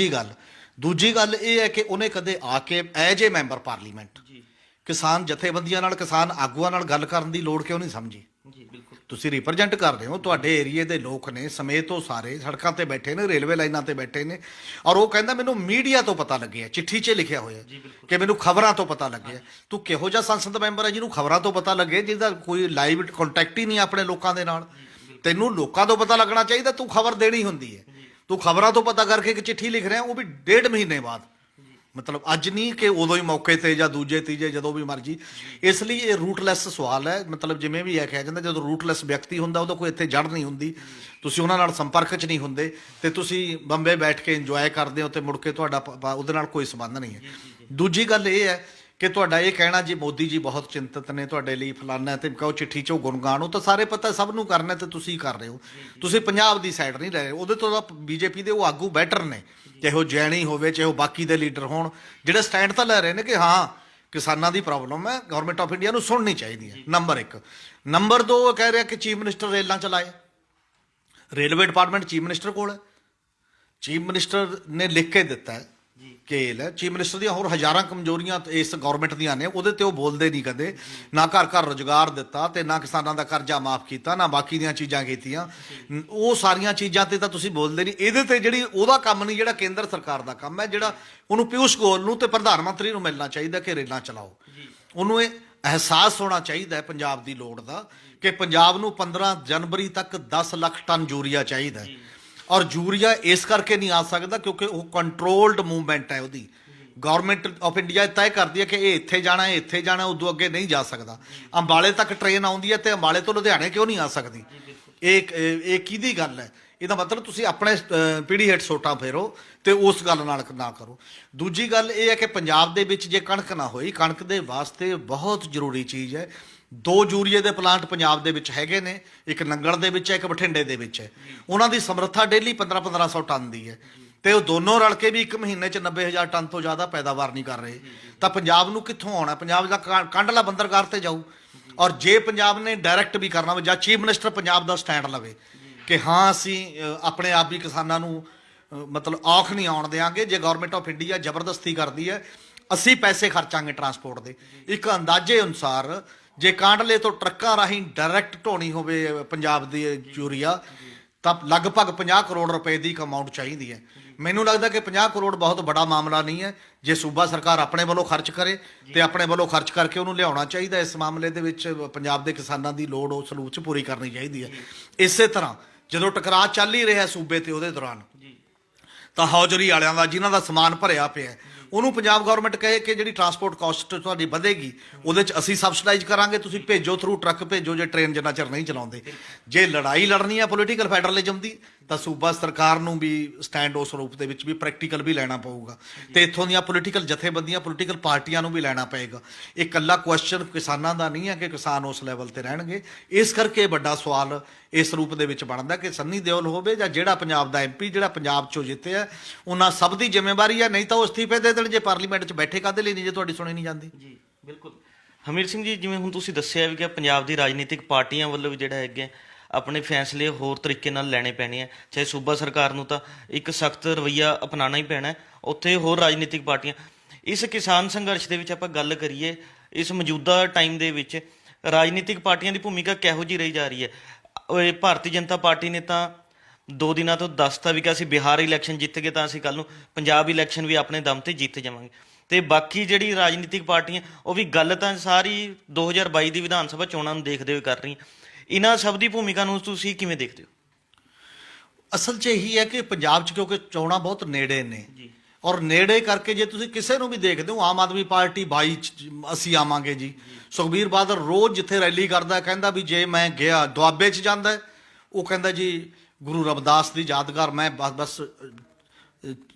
ਦੂਜੀ ਗੱਲ ਇਹ ਹੈ ਕਿ ਉਹਨੇ ਕਦੇ ਆ ਕੇ ਐਜ ਏ ਮੈਂਬਰ ਪਾਰਲੀਮੈਂਟ ਕਿਸਾਨ ਜਥੇਬੰਦੀਆਂ ਨਾਲ, ਕਿਸਾਨ ਆਗੂਆਂ ਨਾਲ ਗੱਲ ਕਰਨ ਦੀ ਲੋੜ ਕਿਉਂ ਨਹੀਂ ਸਮਝੀ? ਤੁਸੀਂ ਰਿਪਰਜੈਂਟ ਕਰ ਰਹੇ ਹੋ, ਤੁਹਾਡੇ ਏਰੀਏ ਦੇ ਲੋਕ ਨੇ ਸਮੇਤ ਉਹ ਸਾਰੇ ਸੜਕਾਂ ਤੇ ਬੈਠੇ ਨੇ, ਰੇਲਵੇ ਲਾਈਨਾਂ ਤੇ ਬੈਠੇ ਨੇ, ਔਰ ਉਹ ਕਹਿੰਦਾ ਮੈਨੂੰ ਮੀਡੀਆ ਤੋਂ ਪਤਾ ਲੱਗਿਆ, ਚਿੱਠੀ 'ਚ ਲਿਖਿਆ ਹੋਇਆ ਕਿ ਮੈਨੂੰ ਖਬਰਾਂ ਤੋਂ ਪਤਾ ਲੱਗਿਆ। ਤੂੰ ਕਿਹੋ ਜਿਹਾ ਸੰਸਦ ਮੈਂਬਰ ਹੈ ਜਿਹਨੂੰ ਖਬਰਾਂ ਤੋਂ ਪਤਾ ਲੱਗੇ, ਜਿਹਦਾ ਕੋਈ ਲਾਈਵ ਕੰਟੈਕਟ ਹੀ ਨਹੀਂ ਆਪਣੇ ਲੋਕਾਂ ਦੇ ਨਾਲ? ਤੈਨੂੰ ਲੋਕਾਂ ਤੋਂ ਪਤਾ ਲੱਗਣਾ ਚਾਹੀਦਾ, ਤੂੰ ਖਬਰ ਦੇਣੀ ਹੁੰਦੀ ਹੈ। ਤੂੰ ਖਬਰਾਂ ਤੋਂ ਪਤਾ ਕਰਕੇ ਇੱਕ ਚਿੱਠੀ ਲਿਖ ਰਿਹਾ, ਉਹ ਵੀ 1.5 ਮਹੀਨੇ ਬਾਅਦ। ਮਤਲਬ ਅੱਜ ਨਹੀਂ ਕਿ ਉਦੋਂ ਹੀ ਮੌਕੇ ਤੇ ਜਾਂ ਦੂਜੇ ਤੀਜੇ ਜਦੋਂ ਵੀ ਮਰਜੀ। ਇਸ ਲਈ ਇਹ ਰੂਟਲੈਸ ਸਵਾਲ ਹੈ। ਮਤਲਬ ਜਿਵੇਂ ਵੀ ਇਹ ਕਿਹਾ ਜਾਂਦਾ, ਜਦੋਂ ਰੂਟਲੈਸ ਵਿਅਕਤੀ ਹੁੰਦਾ ਉਹਦਾ ਕੋਈ ਇੱਥੇ ਜੜ ਨਹੀਂ ਹੁੰਦੀ, ਤੁਸੀਂ ਉਹਨਾਂ ਨਾਲ ਸੰਪਰਕ 'ਚ ਨਹੀਂ ਹੁੰਦੇ ਤੇ ਤੁਸੀਂ ਬੰਬੇ ਬੈਠ ਕੇ ਇੰਜੋਏ ਕਰਦੇ ਹੋ ਤੇ ਮੁੜ ਕੇ ਤੁਹਾਡਾ ਉਹਦੇ ਨਾਲ ਕੋਈ ਸੰਬੰਧ ਨਹੀਂ ਹੈ। ਦੂਜੀ ਗੱਲ ਇਹ ਹੈ ਕਿ ਤੁਹਾਡਾ ਇਹ ਕਹਿਣਾ ਜੀ ਮੋਦੀ ਜੀ ਬਹੁਤ ਚਿੰਤਤ ਨੇ ਤੁਹਾਡੇ ਲਈ ਫਲਾਨਾ, ਤੇ ਕਹੋ ਚਿੱਠੀ 'ਚੋਂ ਗੁਣਗਾਨ, ਉਹ ਤਾਂ ਸਾਰੇ ਪਤਾ ਸਭ ਨੂੰ ਕਰਨਾ ਤੇ ਤੁਸੀਂ ਕਰ ਰਹੇ ਹੋ। ਤੁਸੀਂ ਪੰਜਾਬ ਦੀ ਸਾਈਡ ਨਹੀਂ ਲੈ ਰਹੇ। ਉਹਦੇ ਤੋਂ ਤਾਂ ਬੀਜੇਪੀ ਦੇ ਉਹ ਆਗੂ ਬੈਟਰ ਨੇ, ਚਾਹੇ ਉਹ ਜੈਣੀ ਹੋਵੇ ਚਾਹੇ ਉਹ ਬਾਕੀ ਦੇ ਲੀਡਰ ਹੋਣ, ਜਿਹੜੇ ਸਟੈਂਡ ਤਾਂ ਲੈ ਰਹੇ ਨੇ ਕਿ ਹਾਂ ਕਿਸਾਨਾਂ ਦੀ ਪ੍ਰੋਬਲਮ ਹੈ, ਗਵਰਨਮੈਂਟ ਆਫ ਇੰਡੀਆ ਨੂੰ ਸੁਣਨੀ ਚਾਹੀਦੀ ਹੈ। ਨੰਬਰ 1। ਨੰਬਰ 2, ਉਹ ਕਹਿ ਰਿਹਾ ਕਿ ਚੀਫ ਮਿਨਿਸਟਰ ਰੇਲਾਂ ਚਲਾਏ। ਰੇਲਵੇ ਡਿਪਾਰਟਮੈਂਟ ਚੀਫ ਮਿਨਿਸਟਰ ਕੋਲ ਹੈ। ਚੀਫ ਮਿਨਿਸਟਰ ਨੇ ਲਿਖ ਕੇ ਦਿੱਤਾ ਹੈ ਕੇਲ ਹੈ। ਚੀਫ ਮਿਨਿਸਟਰ ਦੀਆਂ ਹੋਰ ਹਜ਼ਾਰਾਂ ਕਮਜ਼ੋਰੀਆਂ ਇਸ ਗਵਰਨਮੈਂਟ ਦੀਆਂ ਨੇ, ਉਹਦੇ ਤੇ ਉਹ ਬੋਲਦੇ ਨਹੀਂ ਕਦੇ। ਨਾ ਘਰ ਘਰ ਰੁਜ਼ਗਾਰ ਦਿੱਤਾ ਤੇ ਨਾ ਕਿਸਾਨਾਂ ਦਾ ਕਰਜ਼ਾ ਮਾਫ ਕੀਤਾ, ਨਾ ਬਾਕੀ ਦੀਆਂ ਚੀਜ਼ਾਂ ਕੀਤੀਆਂ। ਉਹ ਸਾਰੀਆਂ ਚੀਜ਼ਾਂ ਤੇ ਤਾਂ ਤੁਸੀਂ ਬੋਲਦੇ ਨਹੀਂ। ਇਹਦੇ ਤੇ ਜਿਹੜੀ ਉਹਦਾ ਕੰਮ ਨਹੀਂ, ਜਿਹੜਾ ਕੇਂਦਰ ਸਰਕਾਰ ਦਾ ਕੰਮ ਹੈ, ਜਿਹੜਾ ਉਹਨੂੰ ਪਿਊਸ਼ ਗੋਇਲ ਨੂੰ ਤੇ ਪ੍ਰਧਾਨ ਮੰਤਰੀ ਨੂੰ ਮਿਲਣਾ ਚਾਹੀਦਾ ਕਿ ਰੇਲਾਂ ਚਲਾਓ। ਉਹਨੂੰ ਇਹ ਅਹਿਸਾਸ ਹੋਣਾ ਚਾਹੀਦਾ ਹੈ ਪੰਜਾਬ ਦੀ ਲੋੜ ਦਾ ਕਿ ਪੰਜਾਬ ਨੂੰ 15 ਜਨਵਰੀ ਤੱਕ 10 ਲੱਖ ਟਨ ਯੂਰੀਆ ਚਾਹੀਦਾ ਹੈ। ਔਰ ਯੂਰੀਆ ਇਸ ਕਰਕੇ ਨਹੀਂ ਆ ਸਕਦਾ ਕਿਉਂਕਿ ਉਹ ਕੰਟਰੋਲਡ ਮੂਵਮੈਂਟ ਹੈ। ਉਹਦੀ ਗਵਰਨਮੈਂਟ ਆਫ ਇੰਡੀਆ ਤੈਅ ਕਰਦੀ ਹੈ ਕਿ ਇਹ ਇੱਥੇ ਜਾਣਾ, ਇੱਥੇ ਜਾਣਾ, ਉਦੋਂ ਅੱਗੇ ਨਹੀਂ ਜਾ ਸਕਦਾ। ਅੰਬਾਲੇ ਤੱਕ ਟ੍ਰੇਨ ਆਉਂਦੀ ਹੈ ਤੇ ਅੰਬਾਲੇ ਤੋਂ ਲੁਧਿਆਣੇ ਕਿਉਂ ਨਹੀਂ ਆ ਸਕਦੀ? ਇਹ ਕਿਹਦੀ ਗੱਲ ਹੈ? ਇਹਦਾ ਮਤਲਬ ਤੁਸੀਂ ਆਪਣੇ ਪੀੜੀ ਹੇਠ ਸੋਟਾਂ ਫੇਰੋ ਤੇ ਉਸ ਗੱਲ ਨਾਲ ਨਾ ਕਰੋ। ਦੂਜੀ ਗੱਲ ਇਹ ਹੈ ਕਿ ਪੰਜਾਬ ਦੇ ਵਿੱਚ ਜੇ ਕਣਕ ਨਾ ਹੋਈ, ਕਣਕ ਦੇ ਵਾਸਤੇ ਬਹੁਤ ਜ਼ਰੂਰੀ ਚੀਜ਼ ਹੈ। 2 ਯੂਰੀਏ ਦੇ ਪਲਾਂਟ ਪੰਜਾਬ ਦੇ ਵਿੱਚ ਹੈਗੇ ਨੇ, ਇੱਕ ਨੰਗਲ ਦੇ ਵਿੱਚ ਹੈ, ਇੱਕ ਬਠਿੰਡੇ ਦੇ ਵਿੱਚ ਹੈ। ਉਹਨਾਂ ਦੀ ਸਮਰੱਥਾ ਡੇਲੀ 1500 ਟਨ ਦੀ ਹੈ ਤੇ ਉਹ ਦੋਨੋਂ ਰਲ ਕੇ ਵੀ ਇੱਕ ਮਹੀਨੇ 'ਚ 90,000 ਟਨ ਤੋਂ ਜ਼ਿਆਦਾ ਪੈਦਾਵਾਰ ਨਹੀਂ ਕਰ ਰਹੇ। ਤਾਂ ਪੰਜਾਬ ਨੂੰ ਕਿੱਥੋਂ ਆਉਣਾ? ਪੰਜਾਬ ਦਾ ਕੰਢਲਾ ਬੰਦਰਗਾਹ ਤੇ ਜਾਊ। ਔਰ ਜੇ ਪੰਜਾਬ ਨੇ ਡਾਇਰੈਕਟ ਵੀ ਕਰਨਾ, ਜਾਂ ਚੀਫ ਮਿਨਿਸਟਰ ਪੰਜਾਬ ਦਾ ਸਟੈਂਡ ਲਵੇ ਕਿ ਹਾਂ ਅਸੀਂ ਆਪਣੇ ਆਪ ਹੀ ਕਿਸਾਨਾਂ ਨੂੰ ਮਤਲਬ ਔਖ ਨਹੀਂ ਆਉਣ ਦਿਆਂਗੇ। ਜੇ ਗਵਰਨਮੈਂਟ ਆਫ ਇੰਡੀਆ ਜ਼ਬਰਦਸਤੀ ਕਰਦੀ ਹੈ, ਅਸੀਂ ਪੈਸੇ ਖਰਚਾਂਗੇ ਟਰਾਂਸਪੋਰਟ ਦੇ। ਇੱਕ ਅੰਦਾਜ਼ੇ ਅਨੁਸਾਰ ਜੇ ਕਾਂਡਲੇ ਤੋਂ ਟਰੱਕਾਂ ਰਾਹੀਂ ਡਾਇਰੈਕਟ ਢੋਣੀ ਹੋਵੇ ਪੰਜਾਬ ਦੀ ਯੂਰੀਆ ਤਾਂ ਲਗਭਗ 50 ਕਰੋੜ ਰੁਪਏ ਦੀ ਇੱਕ ਅਮਾਊਂਟ ਚਾਹੀਦੀ ਹੈ। ਮੈਨੂੰ ਲੱਗਦਾ ਕਿ 50 ਕਰੋੜ ਬਹੁਤ ਬੜਾ ਮਾਮਲਾ ਨਹੀਂ ਹੈ। ਜੇ ਸੂਬਾ ਸਰਕਾਰ ਆਪਣੇ ਵੱਲੋਂ ਖਰਚ ਕਰੇ ਤੇ ਆਪਣੇ ਵੱਲੋਂ ਖਰਚ ਕਰਕੇ ਉਹਨੂੰ ਲਿਆਉਣਾ ਚਾਹੀਦਾ। ਇਸ ਮਾਮਲੇ ਦੇ ਵਿੱਚ ਪੰਜਾਬ ਦੇ ਕਿਸਾਨਾਂ ਦੀ ਲੋੜ ਉਸ ਰੂਪ 'ਚ ਪੂਰੀ ਕਰਨੀ ਚਾਹੀਦੀ ਹੈ। ਇਸੇ ਤਰ੍ਹਾਂ ਜਦੋਂ ਟਕਰਾਅ ਚੱਲ ਹੀ ਰਿਹਾ ਸੂਬੇ ਤੇ, ਉਹਦੇ ਦੌਰਾਨ ਤਾਂ ਹੌਜਰੀ ਵਾਲਿਆਂ ਦਾ ਜਿਨ੍ਹਾਂ ਦਾ ਸਮਾਨ ਭਰਿਆ ਪਿਆ, ਉਹਨੂੰ ਪੰਜਾਬ ਗਵਰਨਮੈਂਟ ਕਹੇ ਕਿ ਜਿਹੜੀ ਟਰਾਂਸਪੋਰਟ ਕਾਸਟ ਤੁਹਾਡੀ ਵਧੇਗੀ ਉਹਦੇ 'ਚ ਅਸੀਂ ਸਬਸਿਡਾਈਜ਼ ਕਰਾਂਗੇ, ਤੁਸੀਂ ਭੇਜੋ ਥਰੂ ਟਰੱਕ ਭੇਜੋ ਜੇ ਟ੍ਰੇਨ ਜਿੰਨਾ ਚਿਰ ਨਹੀਂ ਚਲਾਉਂਦੇ। ਜੇ ਲੜਾਈ ਲੜਨੀ ਹੈ ਪੋਲੀਟੀਕਲ ਫੈਡਰਲਿਜ਼ਮ ਦੀ ਤਾਂ ਸੂਬਾ ਸਰਕਾਰ ਨੂੰ ਵੀ ਸਟੈਂਡ ਉਸ ਰੂਪ ਦੇ ਵਿੱਚ ਵੀ ਪ੍ਰੈਕਟੀਕਲ ਵੀ ਲੈਣਾ ਪਊਗਾ ਤੇ ਇੱਥੋਂ ਦੀਆਂ ਪੋਲੀਟੀਕਲ ਜਥੇਬੰਦੀਆਂ, ਪੋਲੀਟੀਕਲ ਪਾਰਟੀਆਂ ਨੂੰ ਵੀ ਲੈਣਾ ਪਏਗਾ। ਇਹ ਇਕੱਲਾ ਕੁਐਸਚਨ ਕਿਸਾਨਾਂ ਦਾ ਨਹੀਂ ਹੈ ਕਿ ਕਿਸਾਨ ਉਸ ਲੈਵਲ ਤੇ ਰਹਿਣਗੇ। ਇਸ ਕਰਕੇ ਵੱਡਾ ਸਵਾਲ ਇਸ ਰੂਪ ਦੇ ਵਿੱਚ ਬਣਦਾ ਕਿ ਸੰਨੀ ਦਿਓਲ ਹੋਵੇ ਜਾਂ ਜਿਹੜਾ ਪੰਜਾਬ ਦਾ ਐਮਪੀ ਜਿਹੜਾ ਪੰਜਾਬ 'ਚੋਂ ਜਿੱਤਿਆ, ਉਹਨਾਂ ਸਭ ਦੀ ਜ਼ਿੰਮੇਵਾਰੀ ਹੈ। ਨਹੀਂ ਤਾਂ ਉਹ ਅਸਤੀਫੇ ਦੇ ਦੇਣ। ਜੇ ਪਾਰਲੀਮੈਂਟ 'ਚ ਬੈਠੇ ਕਾਹਦੇ ਲਈ ਨਹੀਂ ਜੇ ਤੁਹਾਡੀ ਸੁਣੀ ਨਹੀਂ ਜਾਂਦੀ? ਜੀ ਬਿਲਕੁਲ। ਹਮੀਰ ਸਿੰਘ ਜੀ, ਜਿਵੇਂ ਹੁਣ ਤੁਸੀਂ ਦੱਸਿਆ ਵੀ ਕਿ ਪੰਜਾਬ ਦੀ ਰਾਜਨੀਤਿਕ ਪਾਰਟੀਆਂ ਵੱਲੋਂ ਵੀ ਜਿਹੜਾ ਹੈਗੇ ਆਪਣੇ ਫੈਸਲੇ ਹੋਰ ਤਰੀਕੇ ਨਾਲ ਲੈਣੇ ਪੈਣੇ ਆ। ਚਾਹੇ ਸੂਬਾ ਸਰਕਾਰ ਨੂੰ ਤਾਂ ਇੱਕ ਸਖਤ ਰਵੱਈਆ ਅਪਣਾਉਣਾ ਹੀ ਪੈਣਾ, ਉੱਥੇ ਹੋਰ ਰਾਜਨੀਤਿਕ ਪਾਰਟੀਆਂ। ਇਸ ਕਿਸਾਨ ਸੰਘਰਸ਼ ਦੇ ਵਿੱਚ ਆਪਾਂ ਗੱਲ ਕਰੀਏ, ਇਸ ਮੌਜੂਦਾ ਟਾਈਮ ਦੇ ਵਿੱਚ ਰਾਜਨੀਤਿਕ ਪਾਰਟੀਆਂ ਦੀ ਭੂਮਿਕਾ ਕਿਹੋ ਜਿਹੀ ਰਹੀ ਜਾ ਰਹੀ ਹੈ? ਭਾਰਤੀ ਜਨਤਾ ਪਾਰਟੀ ਨੇ ਤਾਂ 2 ਦਿਨਾਂ ਤੋਂ ਦੱਸਤਾ ਵੀ ਕਿ ਅਸੀਂ ਬਿਹਾਰ ਇਲੈਕਸ਼ਨ ਜਿੱਤ ਗਏ ਤਾਂ ਅਸੀਂ ਕੱਲ੍ਹ ਨੂੰ ਪੰਜਾਬ ਇਲੈਕਸ਼ਨ ਵੀ ਆਪਣੇ ਦਮ ਤੇ ਜਿੱਤ ਜਾਵਾਂਗੇ। ਤੇ ਬਾਕੀ ਜਿਹੜੀ ਰਾਜਨੀਤਿਕ ਪਾਰਟੀਆਂ ਉਹ ਵੀ ਗੱਲ ਤਾਂ ਸਾਰੀ 2022 ਦੀ ਵਿਧਾਨ ਸਭਾ ਚੋਣਾਂ ਨੂੰ ਦੇਖਦੇ ਹੋਏ ਕਰ ਰਹੀਆਂ। ਇਹਨਾਂ ਸਭ ਦੀ ਭੂਮਿਕਾ ਨੂੰ ਤੁਸੀਂ ਕਿਵੇਂ ਦੇਖਦੇ ਹੋ? ਅਸਲ 'ਚ ਇਹੀ ਹੈ ਕਿ ਪੰਜਾਬ 'ਚ ਕਿਉਂਕਿ ਚੋਣਾਂ ਬਹੁਤ ਨੇੜੇ ਨੇ ਔਰ ਨੇੜੇ ਕਰਕੇ ਜੇ ਤੁਸੀਂ ਕਿਸੇ ਨੂੰ ਵੀ ਦੇਖਦੇ ਹੋ, ਆਮ ਆਦਮੀ ਪਾਰਟੀ 22 'ਚ ਅਸੀਂ ਆਵਾਂਗੇ ਜੀ। ਸੁਖਬੀਰ ਬਾਦਲ ਰੋਜ਼ ਜਿੱਥੇ ਰੈਲੀ ਕਰਦਾ ਕਹਿੰਦਾ ਵੀ ਜੇ ਮੈਂ ਗਿਆ ਦੁਆਬੇ 'ਚ ਜਾਂਦਾ, ਉਹ ਕਹਿੰਦਾ ਜੀ ਗੁਰੂ ਰਵਿਦਾਸ ਦੀ ਯਾਦਗਾਰ ਮੈਂ ਬਸ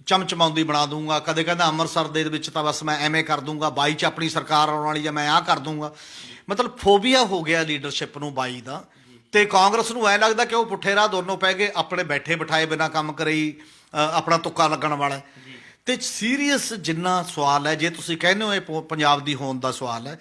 ਚਮਚਮਾਉਂਦੀ ਬਣਾ ਦੂੰਗਾ। ਕਦੇ ਕਹਿੰਦਾ ਅੰਮ੍ਰਿਤਸਰ ਦੇ ਵਿੱਚ ਤਾਂ ਬਸ ਮੈਂ ਐਵੇਂ ਕਰ ਦੂੰਗਾ, 22 'ਚ ਆਪਣੀ ਸਰਕਾਰ ਆਉਣ ਵਾਲੀ ਜਾਂ ਮੈਂ ਆਹ ਕਰ ਦੂੰਗਾ। ਮਤਲਬ ਫੋਬੀਆ ਹੋ ਗਿਆ ਲੀਡਰਸ਼ਿਪ ਨੂੰ 22 ਦਾ। ਤੇ ਕਾਂਗਰਸ ਨੂੰ ਐ ਲੱਗਦਾ ਕਿ ਉਹ ਪੁੱਠੇ ਰਾਹ ਦੋਨੋਂ ਪੈ ਗਏ, ਆਪਣੇ ਬੈਠੇ ਬਿਠਾਏ ਬਿਨਾਂ ਕੰਮ ਕਰੇ ਹੀ ਆਪਣਾ ਤੁੱਕਾ ਲੱਗਣ ਵਾਲਾ। ਤੇ ਸੀਰੀਅਸ ਜਿੰਨਾ ਸਵਾਲ ਹੈ, ਜੇ ਤੁਸੀਂ ਕਹਿੰਦੇ ਹੋ ਇਹ ਪੰਜਾਬ ਦੀ ਹੋਂਦ ਦਾ ਸਵਾਲ ਹੈ,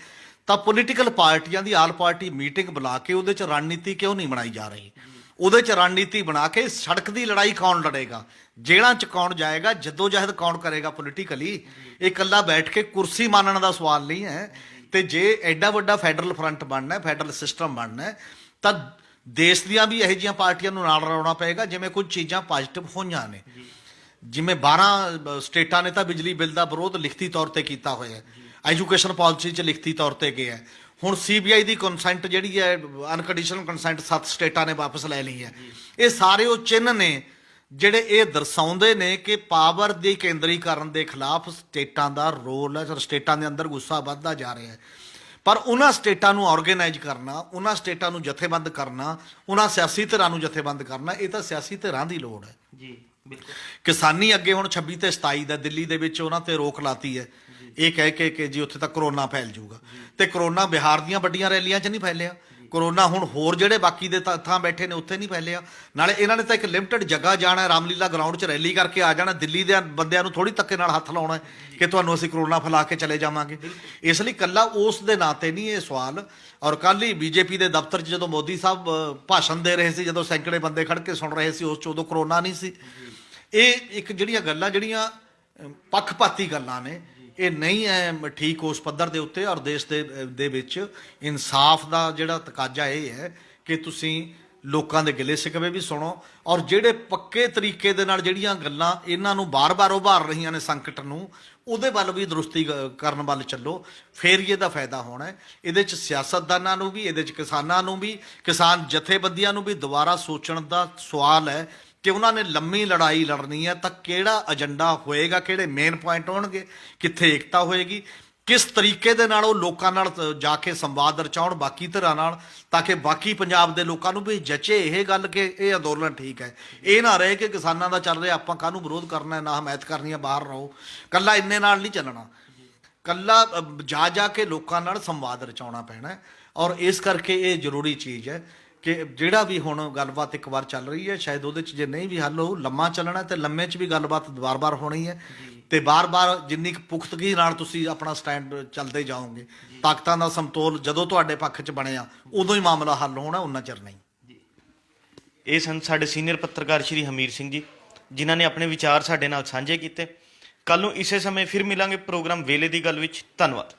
ਤਾਂ ਪੋਲੀਟੀਕਲ ਪਾਰਟੀਆਂ ਦੀ ਆਲ ਪਾਰਟੀ ਮੀਟਿੰਗ ਬੁਲਾ ਕੇ ਉਹਦੇ 'ਚ ਰਣਨੀਤੀ ਕਿਉਂ ਨਹੀਂ ਬਣਾਈ ਜਾ ਰਹੀ? ਉਹਦੇ 'ਚ ਰਣਨੀਤੀ ਬਣਾ ਕੇ ਸੜਕ ਦੀ ਲੜਾਈ ਕੌਣ ਲੜੇਗਾ, ਜੇਲ੍ਹਾਂ 'ਚ ਕੌਣ ਜਾਏਗਾ, ਜਦੋਜਹਿਦ ਕੌਣ ਕਰੇਗਾ ਪੋਲੀਟੀਕਲੀ। ਇਹ ਇਕੱਲਾ ਬੈਠ ਕੇ ਕੁਰਸੀ ਮਾਨਣ ਦਾ ਸਵਾਲ ਨਹੀਂ ਹੈ। ਤੇ ਜੇ ਐਡਾ ਵੱਡਾ ਫੈਡਰਲ ਫਰੰਟ ਬਣਨਾ, ਫੈਡਰਲ ਸਿਸਟਮ ਬਣਨਾ, ਤਾਂ ਦੇਸ਼ ਦੀਆਂ ਵੀ ਇਹੋ ਜਿਹੀਆਂ ਪਾਰਟੀਆਂ ਨੂੰ ਨਾਲ ਰਲਾਉਣਾ ਪਏਗਾ ਜਿਵੇਂ ਕੁਝ ਚੀਜ਼ਾਂ ਪੋਜ਼ਿਟਿਵ ਹੋਈਆਂ ਨੇ। ਜਿਵੇਂ 12 ਸਟੇਟਾਂ ਨੇ ਤਾਂ ਬਿਜਲੀ ਬਿੱਲ ਦਾ ਵਿਰੋਧ ਲਿਖਤੀ ਤੌਰ ਤੇ ਕੀਤਾ ਹੋਇਆ, ਐਜੂਕੇਸ਼ਨ ਪਾਲਿਸੀ 'ਚ ਲਿਖਤੀ ਤੌਰ ਤੇ ਗਿਆ। ਹੁਣ CBI ਦੀ ਕੰਸੈਂਟ ਜਿਹੜੀ ਹੈ ਅਨਕੰਡੀਸ਼ਨਲ ਕੰਸੈਂਟ 7 ਸਟੇਟਾਂ ਨੇ ਵਾਪਸ ਲੈ ਲਈ ਹੈ। ਇਹ ਸਾਰੇ ਉਹ ਚਿੰਨ੍ਹ ਨੇ ਜਿਹੜੇ ਇਹ ਦਰਸਾਉਂਦੇ ਨੇ ਕਿ ਪਾਵਰ ਦੇ ਕੇਂਦਰੀਕਰਨ ਦੇ ਖਿਲਾਫ ਸਟੇਟਾਂ ਦਾ ਰੋਲ ਹੈ, ਸਟੇਟਾਂ ਦੇ ਅੰਦਰ ਗੁੱਸਾ ਵੱਧਦਾ ਜਾ ਰਿਹਾ ਹੈ। ਪਰ ਉਹਨਾਂ ਸਟੇਟਾਂ ਨੂੰ ਆਰਗੇਨਾਈਜ਼ ਕਰਨਾ, ਉਹਨਾਂ ਸਟੇਟਾਂ ਨੂੰ ਜਥੇਬੰਦ ਕਰਨਾ, ਉਹਨਾਂ ਸਿਆਸੀ ਧਿਰਾਂ ਨੂੰ ਜਥੇਬੰਦ ਕਰਨਾ, ਇਹ ਤਾਂ ਸਿਆਸੀ ਧਿਰਾਂ ਦੀ ਲੋੜ ਹੈ ਜੀ। ਬਿਲਕੁਲ। ਕਿਸਾਨੀ ਅੱਗੇ ਹੁਣ 26 ਤੇ 27 ਦਾ ਦਿੱਲੀ ਦੇ ਵਿੱਚ ਉਹਨਾਂ ਤੇ ਰੋਕ ਲਾਤੀ ਹੈ, ਇਹ ਕਹਿ ਕੇ ਕਿ ਜੀ ਉੱਥੇ ਤਾਂ ਕਰੋਨਾ ਫੈਲ ਜਾਊਗਾ। ਤੇ ਕਰੋਨਾ ਬਿਹਾਰ ਦੀਆਂ ਵੱਡੀਆਂ ਰੈਲੀਆਂ 'ਚ ਨਹੀਂ ਫੈਲਿਆ, ਕਰੋਨਾ ਹੁਣ ਹੋਰ ਜਿਹੜੇ ਬਾਕੀ ਦੇ ਥਾਂ ਬੈਠੇ ਨੇ ਉੱਥੇ ਨਹੀਂ ਫੈਲਿਆ। ਨਾਲੇ ਇਹਨਾਂ ਨੇ ਤਾਂ ਇੱਕ ਲਿਮਟਿਡ ਜਗ੍ਹਾ ਜਾਣਾ, ਰਾਮਲੀਲਾ ਗਰਾਊਂਡ 'ਚ ਰੈਲੀ ਕਰਕੇ ਆ ਜਾਣਾ। ਦਿੱਲੀ ਦੇ ਬੰਦਿਆਂ ਨੂੰ ਥੋੜੀ ਧੱਕੇ ਨਾਲ ਹੱਥ ਲਾਉਣਾ ਕਿ ਤੁਹਾਨੂੰ ਅਸੀਂ ਕਰੋਨਾ ਫੈਲਾ ਕੇ ਚਲੇ ਜਾਵਾਂਗੇ। ਇਸ ਲਈ ਕੱਲਾ ਉਸ ਦੇ ਨਾਂ ਤੇ ਨਹੀਂ ਇਹ ਸਵਾਲ। ਔਰ ਕੱਲ੍ਹ ਹੀ ਬੀਜੇਪੀ ਦੇ ਦਫ਼ਤਰ 'ਚ ਜਦੋਂ ਮੋਦੀ ਸਾਹਿਬ ਭਾਸ਼ਣ ਦੇ ਰਹੇ ਸੀ, ਜਦੋਂ ਸੈਂਕੜੇ ਬੰਦੇ ਖੜ ਕੇ ਸੁਣ ਰਹੇ ਸੀ, ਉਸ 'ਚ ਉਦੋਂ ਕਰੋਨਾ ਨਹੀਂ ਸੀ। ਇਹ ਇੱਕ ਜਿਹੜੀਆਂ ਗੱਲਾਂ ਜਿਹੜੀਆਂ ਪੱਖਪਾਤੀ ਗੱਲਾਂ ਨੇ, ਇਹ ਨਹੀਂ ਹੈ ਠੀਕ ਉਸ ਪੱਧਰ ਦੇ ਉੱਤੇ। ਔਰ ਦੇਸ਼ ਦੇ ਵਿੱਚ ਇਨਸਾਫ ਦਾ ਜਿਹੜਾ ਤਕਾਜ਼ਾ ਇਹ ਹੈ ਕਿ ਤੁਸੀਂ ਲੋਕਾਂ ਦੇ ਗਿਲੇ ਸਿਕਵੇ ਵੀ ਸੁਣੋ, ਔਰ ਜਿਹੜੇ ਪੱਕੇ ਤਰੀਕੇ ਦੇ ਨਾਲ ਜਿਹੜੀਆਂ ਗੱਲਾਂ ਇਹਨਾਂ ਨੂੰ ਬਾਰ-ਬਾਰ ਉਭਾਰ ਰਹੀਆਂ ਨੇ ਸੰਕਟ ਨੂੰ, ਉਹਦੇ ਵੱਲ ਵੀ ਦਰੁਸਤੀ ਕਰਨ ਵੱਲ ਚੱਲੋ, ਫੇਰ ਹੀ ਇਹਦਾ ਫਾਇਦਾ ਹੋਣਾ ਹੈ। ਇਹਦੇ 'ਚ ਸਿਆਸਤਦਾਨਾਂ ਨੂੰ ਵੀ, ਇਹਦੇ 'ਚ ਕਿਸਾਨਾਂ ਨੂੰ ਵੀ, ਕਿਸਾਨ ਜਥੇਬੰਦੀਆਂ ਨੂੰ ਵੀ ਦੁਬਾਰਾ ਸੋਚਣ ਦਾ ਸਵਾਲ ਹੈ ਕਿ ਉਹਨਾਂ ਨੇ ਲੰਮੀ ਲੜਾਈ ਲੜਨੀ ਹੈ ਤਾਂ ਕਿਹੜਾ ਏਜੰਡਾ ਹੋਏਗਾ, ਕਿਹੜੇ ਮੇਨ ਪੁਆਇੰਟ ਹੋਣਗੇ, ਕਿੱਥੇ ਏਕਤਾ ਹੋਏਗੀ, ਕਿਸ ਤਰੀਕੇ ਦੇ ਨਾਲ ਉਹ ਲੋਕਾਂ ਨਾਲ ਜਾ ਕੇ ਸੰਵਾਦ ਰਚਾਉਣ ਬਾਕੀ ਧਿਰਾਂ ਨਾਲ, ਤਾਂ ਕਿ ਬਾਕੀ ਪੰਜਾਬ ਦੇ ਲੋਕਾਂ ਨੂੰ ਵੀ ਜਚੇ ਇਹ ਗੱਲ ਕਿ ਇਹ ਅੰਦੋਲਨ ਠੀਕ ਹੈ। ਇਹ ਨਾ ਰਹੇ ਕਿ ਕਿਸਾਨਾਂ ਦਾ ਚੱਲ ਰਿਹਾ, ਆਪਾਂ ਕਾਹਨੂੰ ਵਿਰੋਧ ਕਰਨਾ, ਨਾ ਹਮਾਇਤ ਕਰਨੀ ਹੈ, ਬਾਹਰ ਰਹੋ। ਕੱਲਾ ਇੰਨੇ ਨਾਲ ਨਹੀਂ ਚੱਲਣਾ, ਕੱਲਾ ਜਾ ਕੇ ਲੋਕਾਂ ਨਾਲ ਸੰਵਾਦ ਰਚਾਉਣਾ ਪੈਣਾ ਹੈ। ਔਰ ਇਸ ਕਰਕੇ ਇਹ ਜ਼ਰੂਰੀ ਚੀਜ਼ ਹੈ ਕਿ ਜਿਹੜਾ ਵੀ ਹੁਣ ਗੱਲਬਾਤ ਇੱਕ ਵਾਰ ਚੱਲ ਰਹੀ ਹੈ, ਸ਼ਾਇਦ ਉਹਦੇ 'ਚ ਜੇ ਨਹੀਂ ਵੀ ਹੱਲ ਹੋਊ, ਲੰਮਾ ਚੱਲਣਾ ਤੇ ਲੰਮੇ 'ਚ ਵੀ ਗੱਲਬਾਤ ਵਾਰ-ਵਾਰ ਹੋਣੀ ਹੈ। ਤੇ ਬਾਰ-ਬਾਰ ਜਿੰਨੀ ਕੁ ਪੁਖਤਗੀ ਨਾਲ ਤੁਸੀਂ ਆਪਣਾ ਸਟੈਂਡ ਚੱਲਦੇ ਜਾਓਗੇ, ਤਾਕਤਾਂ ਦਾ ਸਮਤੋਲ ਜਦੋਂ ਤੁਹਾਡੇ ਪੱਖ 'ਚ ਬਣਿਆ ਉਦੋਂ ਹੀ ਮਾਮਲਾ ਹੱਲ ਹੋਣਾ, ਉਨਾ ਚਿਰ ਨਹੀਂ। ਇਹ ਸਨ ਸਾਡੇ ਸੀਨੀਅਰ ਪੱਤਰਕਾਰ ਸ਼੍ਰੀ ਹਮੀਰ ਸਿੰਘ ਜੀ, ਜਿਨ੍ਹਾਂ ਨੇ ਆਪਣੇ ਵਿਚਾਰ ਸਾਡੇ ਨਾਲ ਸਾਂਝੇ ਕੀਤੇ। ਕੱਲ ਨੂੰ ਇਸੇ ਸਮੇਂ ਫਿਰ ਮਿਲਾਂਗੇ ਪ੍ਰੋਗਰਾਮ ਵੇਲੇ ਦੀ ਗੱਲ ਵਿੱਚ। ਧੰਨਵਾਦ।